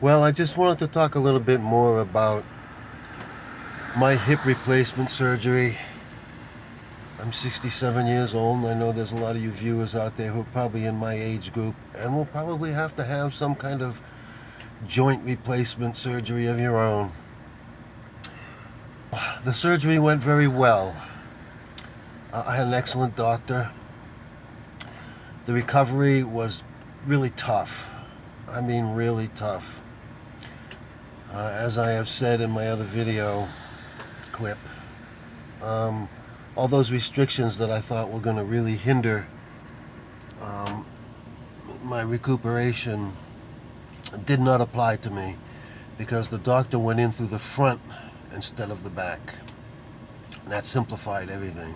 Well, I just wanted to talk a little bit more about my hip replacement surgery. I'm 67 years old, and I know there's a lot of you viewers out there who are probably in my age group and will probably have to have some kind of joint replacement surgery of your own. The surgery went very well. I had an excellent doctor. The recovery was really tough. I mean, really tough. As I have said in my other video clip, um, all those restrictions that I thought were going to really hinder um, my recuperation did not apply to me because the doctor went in through the front instead of the back. And that simplified everything.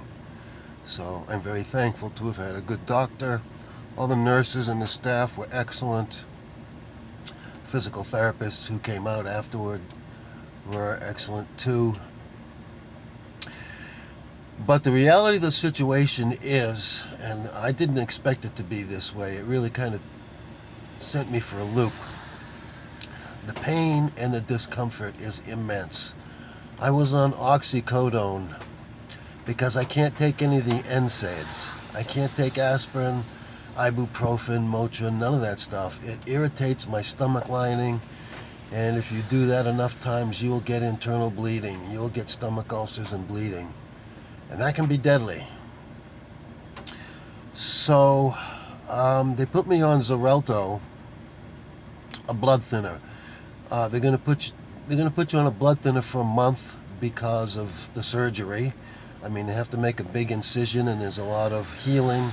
So I'm very thankful to have had a good doctor. All the nurses and the staff were excellent. Physical therapists who came out afterward were excellent too. But the reality of the situation is, and I didn't expect it to be this way, it really kind of sent me for a loop. The pain and the discomfort is immense. I was on oxycodone because I can't take any of the NSAIDs. I can't take aspirin, ibuprofen, Motrin, none of that stuff. It irritates my stomach lining, and if you do that enough times, you will get internal bleeding. You'll get stomach ulcers and bleeding, and that can be deadly. So they put me on Xarelto, a blood thinner. They're going to put you on a blood thinner for a month because of the surgery. I mean, they have to make a big incision, and there's a lot of healing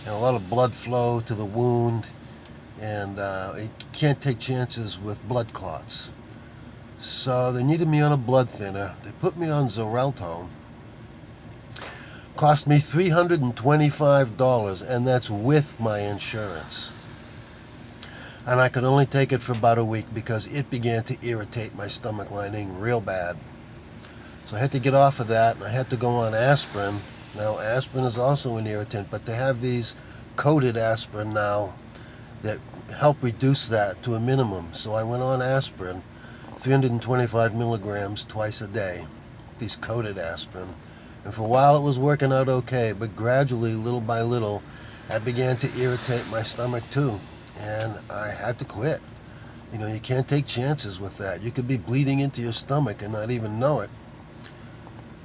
and a lot of blood flow to the wound, and you can't take chances with blood clots. So they needed me on a blood thinner. They put me on Xarelto. Cost me $325, and that's with my insurance. And I could only take it for about a week because it began to irritate my stomach lining real bad. So I had to get off of that, and I had to go on aspirin. Now, aspirin is also an irritant, but they have these coated aspirin now that help reduce that to a minimum. So I went on aspirin, 325 milligrams twice a day, these coated aspirin. And for a while it was working out okay, but gradually, little by little, that began to irritate my stomach too. And I had to quit. You know, you can't take chances with that. You could be bleeding into your stomach and not even know it.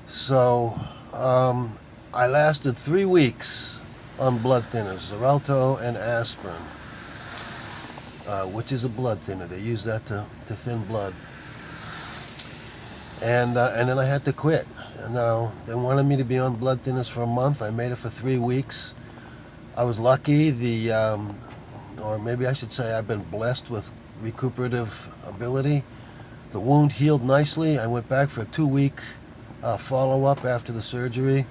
So I lasted 3 weeks on blood thinners, Xarelto and aspirin, which is a blood thinner. They use that to thin blood. And then I had to quit. Now, they wanted me to be on blood thinners for a month. I made it for 3 weeks. I was lucky. Or maybe I should say I've been blessed with recuperative ability. The wound healed nicely. I went back for a 2-week follow-up after the surgery.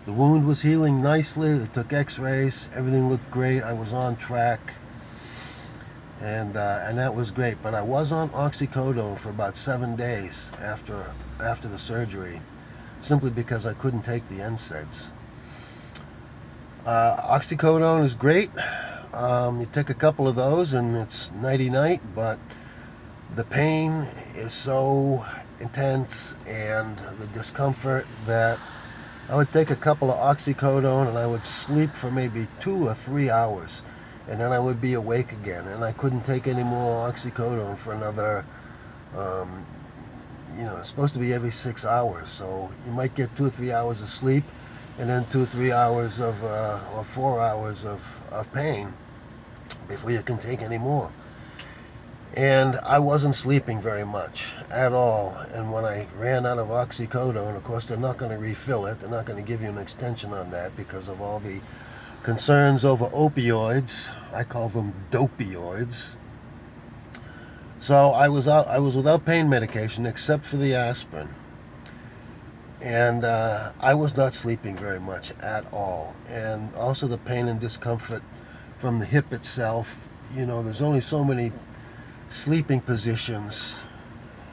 The wound was healing nicely. They took x-rays. Everything looked great. I was on track. And that was great. But I was on oxycodone for about 7 days after the surgery, simply because I couldn't take the NSAIDs. Oxycodone is great. You take a couple of those and it's nighty-night, but the pain is so intense and the discomfort that I would take a couple of oxycodone and I would sleep for maybe 2 or 3 hours, and then I would be awake again, and I couldn't take any more oxycodone for another, it's supposed to be every 6 hours, so you might get 2 or 3 hours of sleep and then 2 or 3 hours or 4 hours of pain before you can take any more. And I wasn't sleeping very much at all. And when I ran out of oxycodone, of course, they're not going to refill it. They're not going to give you an extension on that because of all the concerns over opioids. I call them dopioids. So I was without pain medication except for the aspirin. And I was not sleeping very much at all. And also the pain and discomfort from the hip itself. You know, there's only so many sleeping positions.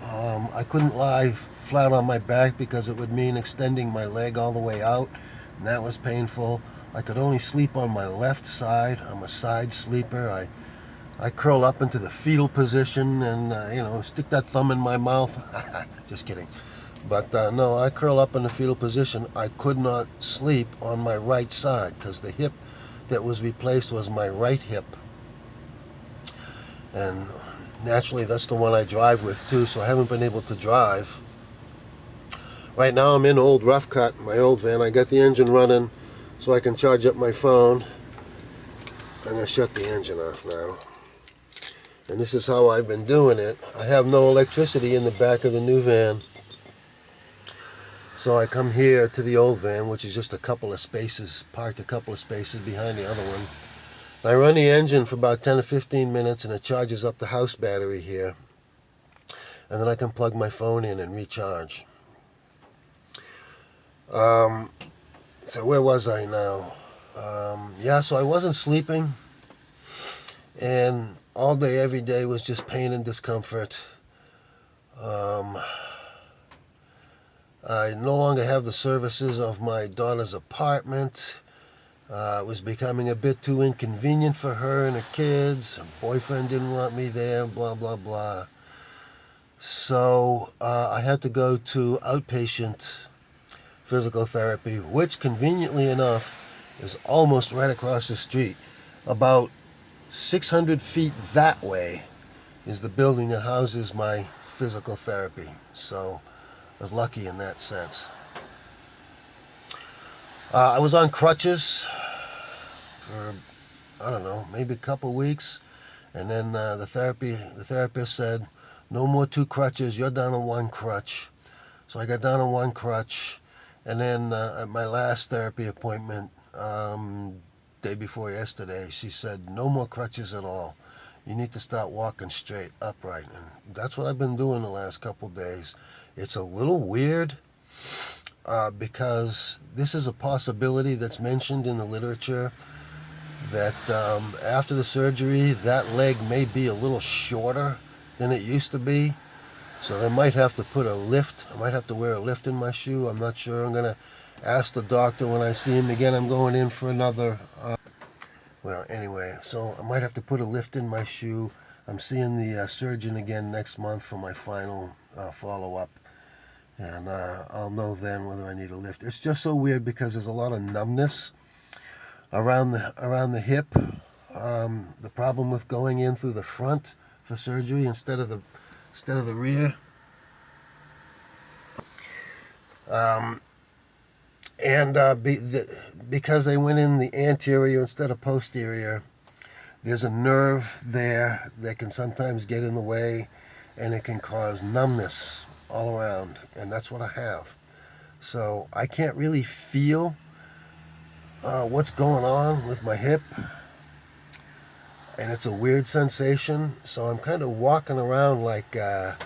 I couldn't lie flat on my back because it would mean extending my leg all the way out, and that was painful. I could only sleep on my left side. I'm a side sleeper. I curl up into the fetal position and, stick that thumb in my mouth. Just kidding. But no, I curl up in the fetal position. I could not sleep on my right side because the hip that was replaced was my right hip. And naturally, that's the one I drive with too, so I haven't been able to drive. Right now, I'm in Old Rough Cut, my old van. I got the engine running so I can charge up my phone. I'm going to shut the engine off now. And this is how I've been doing it. I have no electricity in the back of the new van. So I come here to the old van, which is just a couple of spaces, parked a couple of spaces behind the other one. And I run the engine for about 10 or 15 minutes and it charges up the house battery here. And then I can plug my phone in and recharge. So where was I now? So I wasn't sleeping. And all day, every day was just pain and discomfort. I no longer have the services of my daughter's apartment. It was becoming a bit too inconvenient for her and her kids. Her boyfriend didn't want me there, blah, blah, blah. So I had to go to outpatient physical therapy, which conveniently enough is almost right across the street. About 600 feet that way is the building that houses my physical therapy. So I was lucky in that sense. I was on crutches for, I don't know, maybe a couple weeks. And then the therapist said, no more 2 crutches, you're down on 1 crutch. So I got down on 1 crutch. And then at my last therapy appointment, day before yesterday, she said, no more crutches at all. You need to start walking straight, upright. And that's what I've been doing the last couple days. It's a little weird because this is a possibility that's mentioned in the literature that after the surgery, that leg may be a little shorter than it used to be. So they might have to put a lift. I might have to wear a lift in my shoe. I'm not sure. I'm going to ask the doctor when I see him again. I'm going in for another... anyway, so I might have to put a lift in my shoe. I'm seeing the surgeon again next month for my final follow-up. And I'll know then whether I need a lift. It's just so weird because there's a lot of numbness around the hip. The problem with going in through the front for surgery instead of the rear. Because they went in the anterior instead of posterior, there's a nerve there that can sometimes get in the way, and it can cause numbness all around, and that's what I have. So I can't really feel what's going on with my hip, and it's a weird sensation. So I'm kind of walking around like a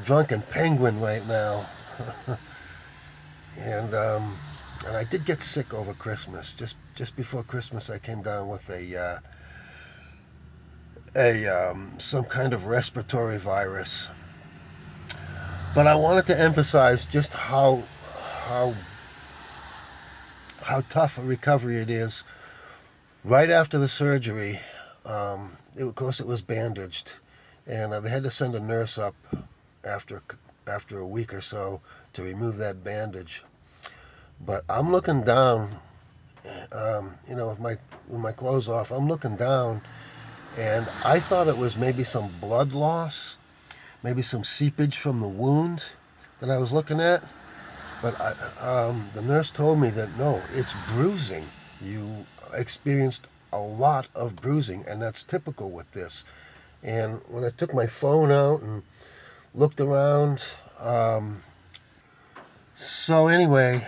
drunken penguin right now. And I did get sick over Christmas. Just before Christmas, I came down with some kind of respiratory virus. But I wanted to emphasize just how tough a recovery it is. Right after the surgery, of course it was bandaged, and they had to send a nurse up after a week or so to remove that bandage. But I'm looking down, with my clothes off. I'm looking down, and I thought it was maybe some blood loss, maybe some seepage from the wound that I was looking at. But the nurse told me that no, it's bruising. You experienced a lot of bruising, and that's typical with this. And when I took my phone out and looked around, so anyway,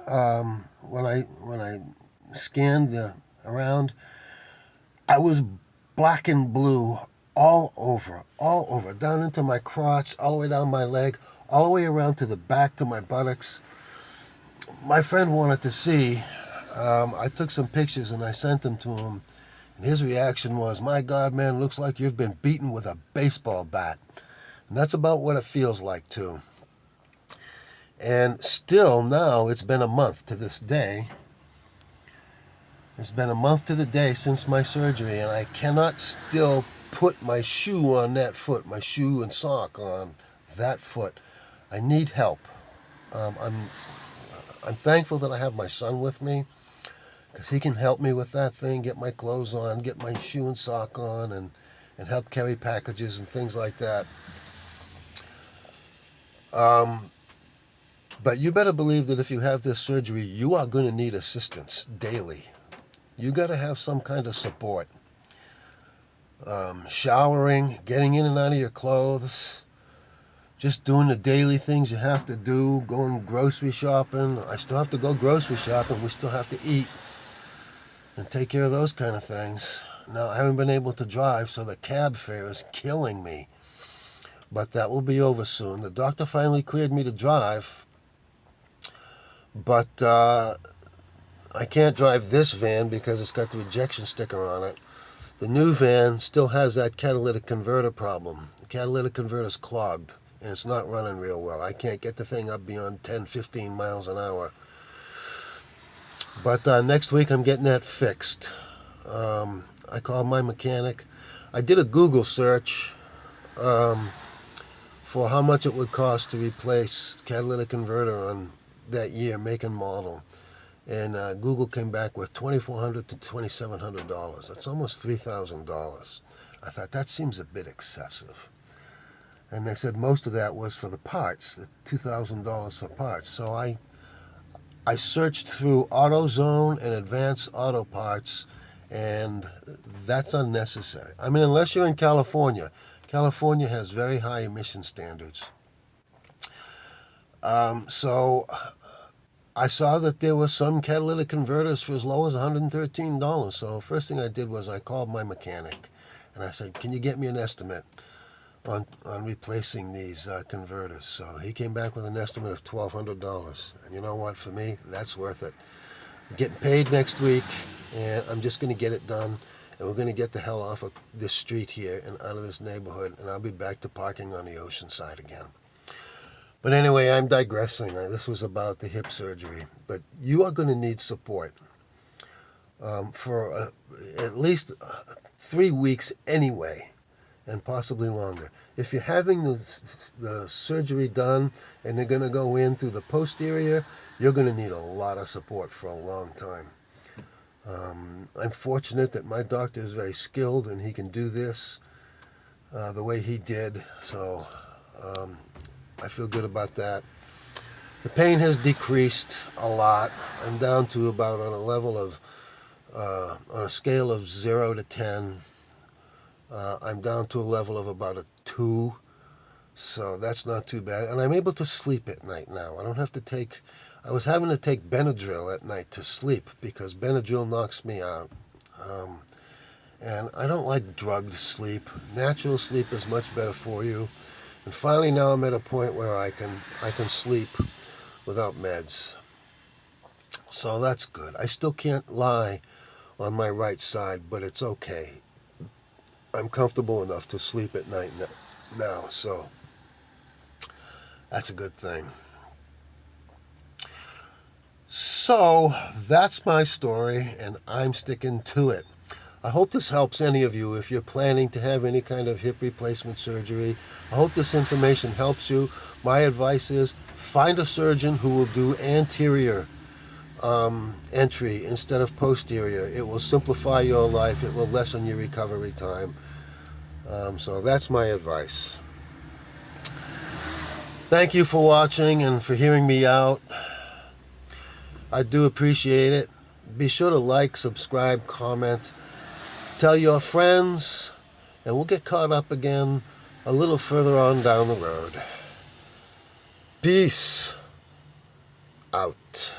when I scanned around, I was black and blue all over, down into my crotch, all the way down my leg, all the way around to the back to my buttocks. My friend wanted to see. I took some pictures and I sent them to him. And his reaction was, "My God, man, looks like you've been beaten with a baseball bat." And that's about what it feels like too. And still now, it's been a month to this day, It's been a month to the day since my surgery, and I cannot still put my shoe on that foot, my shoe and sock on that foot. I need help. I'm thankful that I have my son with me, because he can help me with that thing, get my clothes on, get my shoe and sock on, and help carry packages and things like that. But you better believe that if you have this surgery, you are going to need assistance daily. You got to have some kind of support. Showering, getting in and out of your clothes, just doing the daily things you have to do, going grocery shopping. I still have to go grocery shopping. We still have to eat and take care of those kind of things. Now, I haven't been able to drive, so the cab fare is killing me. But that will be over soon. The doctor finally cleared me to drive, but I can't drive this van because it's got the ejection sticker on it. The new van still has that catalytic converter problem. The catalytic converter is clogged, and it's not running real well. I can't get the thing up beyond 10, 15 miles an hour. But next week I'm getting that fixed. I called my mechanic. I did a Google search for how much it would cost to replace catalytic converter on that year, make and model. And Google came back with $2,400 to $2,700. That's almost $3,000. I thought that seems a bit excessive. And they said most of that was for the parts, the $2,000 for parts. So I searched through AutoZone and Advanced Auto Parts, and that's unnecessary. I mean, unless you're in California. California has very high emission standards. So I saw that there were some catalytic converters for as low as $113. So first thing I did was I called my mechanic, and I said, can you get me an estimate on replacing these converters? So he came back with an estimate of $1,200. And you know what? For me, that's worth it. I'm getting paid next week, and I'm just going to get it done. And we're going to get the hell off of this street here and out of this neighborhood, and I'll be back to parking on the ocean side again. But anyway, I'm digressing. This was about the hip surgery. But you are going to need support for at least 3 weeks anyway, and possibly longer. If you're having the surgery done and they're going to go in through the posterior, you're going to need a lot of support for a long time. I'm fortunate that my doctor is very skilled and he can do this the way he did. So I feel good about that. The pain has decreased a lot. I'm down to about on a level of, on a scale of 0 to 10, I'm down to a level of about a 2. So that's not too bad. And I'm able to sleep at night now. I don't have to take, I was having to take Benadryl at night to sleep because Benadryl knocks me out. And I don't like drugged sleep. Natural sleep is much better for you. And finally now I'm at a point where I can sleep without meds. So that's good. I still can't lie on my right side, but it's okay. I'm comfortable enough to sleep at night now, so that's a good thing. So that's my story, and I'm sticking to it. I hope this helps any of you if you're planning to have any kind of hip replacement surgery. I hope this information helps you. My advice is find a surgeon who will do anterior entry instead of posterior. It will simplify your life. It will lessen your recovery time. So that's my advice. Thank you for watching and for hearing me out. I do appreciate it. Be sure to like, subscribe, comment, tell your friends, and we'll get caught up again a little further on down the road. Peace out.